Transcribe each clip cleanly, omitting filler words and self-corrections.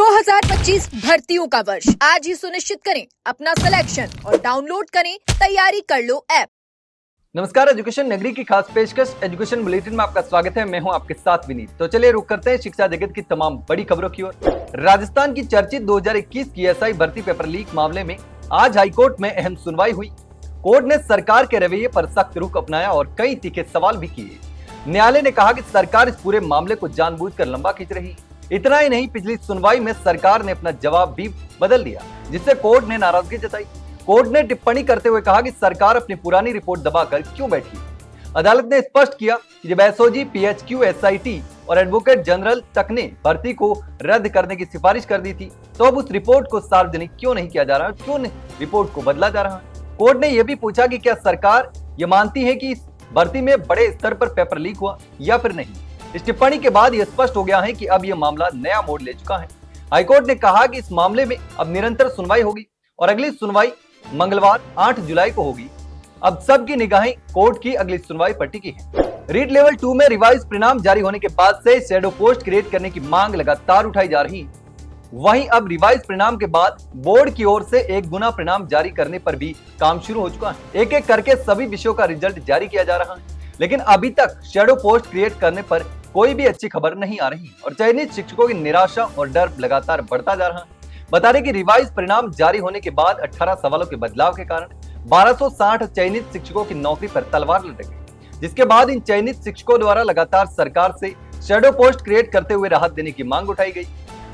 2025 भर्तियों का वर्ष आज ही सुनिश्चित करें अपना सिलेक्शन और डाउनलोड करें तैयारी कर लो ऐप। नमस्कार, एजुकेशन नगरी की खास पेशकश एजुकेशन बुलेटिन में आपका स्वागत है। मैं हूं आपके साथ विनीत। तो चलिए रुक करते हैं शिक्षा जगत की तमाम बड़ी खबरों की ओर। राजस्थान की चर्चित 2021 की एसआई भर्ती पेपर लीक मामले में आज हाईकोर्ट में अहम सुनवाई हुई। कोर्ट ने सरकार के रवैये पर सख्त रुख अपनाया और कई तीखे सवाल भी किए। न्यायालय ने कहा कि सरकार इस पूरे मामले को जानबूझकर लंबा खींच रही। इतना ही नहीं, पिछली सुनवाई में सरकार ने अपना जवाब भी बदल दिया, जिससे कोर्ट ने नाराजगी जताई। कोर्ट ने टिप्पणी करते हुए कहा कि सरकार अपनी पुरानी रिपोर्ट दबाकर क्यों बैठी। अदालत ने स्पष्ट किया कि जब एसओजी, पीएचक्यू, एसआईटी और एडवोकेट जनरल तक ने भर्ती को रद्द करने की सिफारिश कर दी थी, तो अब उस रिपोर्ट को सार्वजनिक क्यों नहीं किया जा रहा, क्यों रिपोर्ट को बदला जा रहा है। कोर्ट ने यह भी पूछा कि क्या सरकार ये मानती है कि इस भर्ती में बड़े स्तर पर पेपर लीक हुआ या फिर नहीं। इस टिप्पणी के बाद यह स्पष्ट हो गया है कि अब यह मामला नया मोड़ ले चुका है। हाईकोर्ट ने कहा कि इस मामले में अब निरंतर सुनवाई होगी और अगली सुनवाई मंगलवार 8 जुलाई को होगी। अब सबकी निगाहें कोर्ट की अगली सुनवाई पर टिकी है। रीट लेवल 2 में रिवाइज परिणाम जारी होने के बाद से शैडो पोस्ट क्रिएट करने की मांग लगातार उठाई जा रही है। वहीं अब रिवाइज परिणाम के बाद बोर्ड की ओर से एक गुना परिणाम जारी करने पर भी काम शुरू हो चुका है। एक एक करके सभी विषयों का रिजल्ट जारी किया जा रहा है, लेकिन अभी तक शैडो पोस्ट क्रिएट करने पर कोई भी अच्छी खबर नहीं आ रही और चयनित शिक्षकों की निराशा और डर लगातार बढ़ता जा रहा है। बता दें कि रिवाइज परिणाम जारी होने के बाद 18 सवालों के बदलाव के कारण 1260 चयनित शिक्षकों की नौकरी पर तलवार लटक गई, जिसके बाद इन चयनित शिक्षकों द्वारा लगातार सरकार से शैडो पोस्ट क्रिएट करते हुए राहत देने की मांग उठाई गई।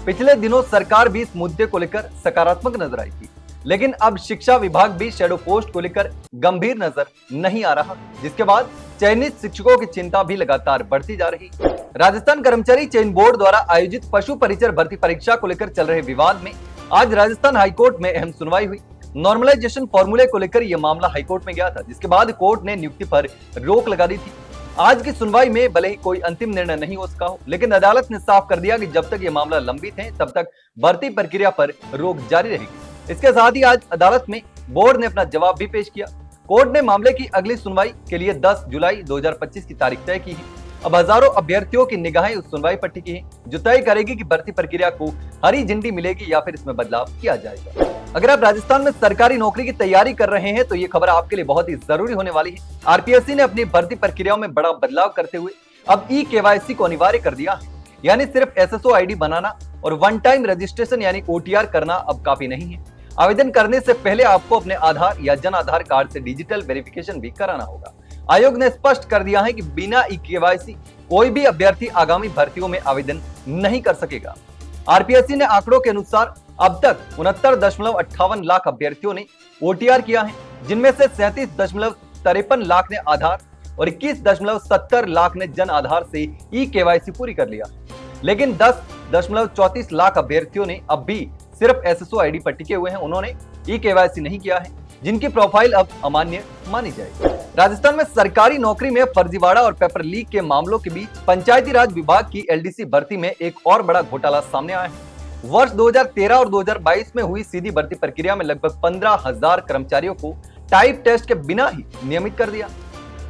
पिछले दिनों सरकार भी इस मुद्दे को लेकर सकारात्मक नजर आई थी, लेकिन अब शिक्षा विभाग भी शैडो पोस्ट को लेकर गंभीर नजर नहीं आ रहा, जिसके बाद चयनित शिक्षकों की चिंता भी लगातार बढ़ती जा रही। राजस्थान कर्मचारी चयन बोर्ड द्वारा आयोजित पशु परिचर भर्ती परीक्षा को लेकर चल रहे विवाद में आज राजस्थान हाईकोर्ट में अहम सुनवाई हुई। नॉर्मलाइजेशन फॉर्मूले को लेकर यह मामला हाईकोर्ट में गया था, जिसके बाद कोर्ट ने नियुक्ति पर रोक लगा दी थी। आज की सुनवाई में भले ही कोई अंतिम निर्णय नहीं हो सका हो, लेकिन अदालत ने साफ कर दिया कि जब तक ये मामला लंबित है तब तक भर्ती प्रक्रिया पर रोक जारी रहेगी। इसके साथ ही आज अदालत में बोर्ड ने अपना जवाब भी पेश किया। कोर्ट ने मामले की अगली सुनवाई के लिए 10 जुलाई 2025 की तारीख तय की है। अब हजारों अभ्यर्थियों की निगाहें उस सुनवाई पर टिकी है, जो तय करेगी कि भर्ती प्रक्रिया को हरी झंडी मिलेगी या फिर इसमें बदलाव किया जाएगा। अगर आप राजस्थान में सरकारी नौकरी की तैयारी कर रहे हैं तो ये खबर आपके लिए बहुत ही जरूरी होने वाली है। आरपीएससी ने अपनी भर्ती प्रक्रियाओं में बड़ा बदलाव करते हुए अब ई-केवाईसी को अनिवार्य कर दिया है। यानी सिर्फ एसएसओ आईडी बनाना और वन टाइम रजिस्ट्रेशन यानी ओटीआर करना अब काफी नहीं है। आवेदन करने से पहले आपको अपने आधार या जन आधार कार्ड से डिजिटल वेरिफिकेशन भी कराना होगा। आयोग ने स्पष्ट कर दिया है कि बिना ई-केवाईसी कोई भी अभ्यर्थी आगामी भर्तियों में आवेदन नहीं कर सकेगा। आरपीएससी ने आंकड़ों के अनुसार अब तक 69.58 लाख अभ्यर्थियों ने ओटीआर किया है, जिनमें से 37.53 लाख ने आधार और 21.70 लाख ने जन आधार से ई-केवाईसी पूरी कर लिया। लेकिन 10.34 लाख अभ्यर्थियों ने अब भी सिर्फ एसएसओ आईडी पर टिके हुए हैं, उन्होंने ई-केवाईसी नहीं किया है, जिनकी प्रोफाइल अब अमान्य मानी जाएगी। राजस्थान में सरकारी नौकरी में फर्जीवाड़ा और पेपर लीक के मामलों के बीच पंचायती राज विभाग की एलडीसी भर्ती में एक और बड़ा घोटाला सामने आया है। वर्ष 2013 और 2022 में हुई सीधी भर्ती प्रक्रिया में लगभग 15,000 कर्मचारियों को टाइप टेस्ट के बिना ही नियमित कर दिया।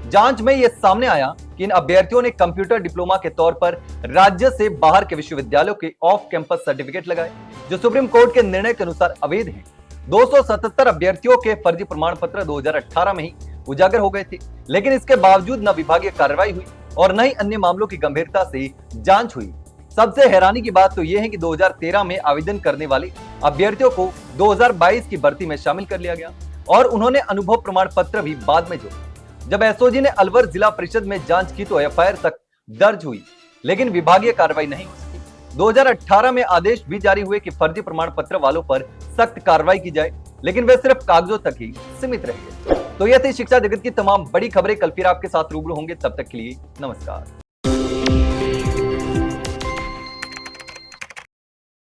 जांच में यह सामने आया कि इन अभ्यर्थियों ने कंप्यूटर डिप्लोमा के तौर पर राज्य से बाहर के विश्वविद्यालयों के ऑफ कैंपस सर्टिफिकेट लगाए, जो सुप्रीम कोर्ट के निर्णय के अनुसार अवैध हैं। 277 अभ्यर्थियों के फर्जी प्रमाण पत्र 2018 में ही उजागर हो गए थे, लेकिन इसके बावजूद न विभागीय कार्रवाई हुई और न ही अन्य मामलों की गंभीरता से जांच हुई। सबसे हैरानी की बात तो यह है कि 2013 में आवेदन करने वाले अभ्यर्थियों को 2022 की भर्ती में शामिल कर लिया गया और उन्होंने अनुभव प्रमाण पत्र भी बाद में जोड़े। जब एसओजी ने अलवर जिला परिषद में जांच की तो एफआईआर तक दर्ज हुई, लेकिन विभागीय कार्रवाई नहीं हो सकी। 2018 में आदेश भी जारी हुए कि फर्जी प्रमाण पत्र वालों पर सख्त कार्रवाई की जाए, लेकिन वे सिर्फ कागजों तक ही सीमित रह गए। तो यह थी शिक्षा जगत की तमाम बड़ी खबरें। कल फिर आपके साथ रूबरू होंगे, तब तक के लिए नमस्कार।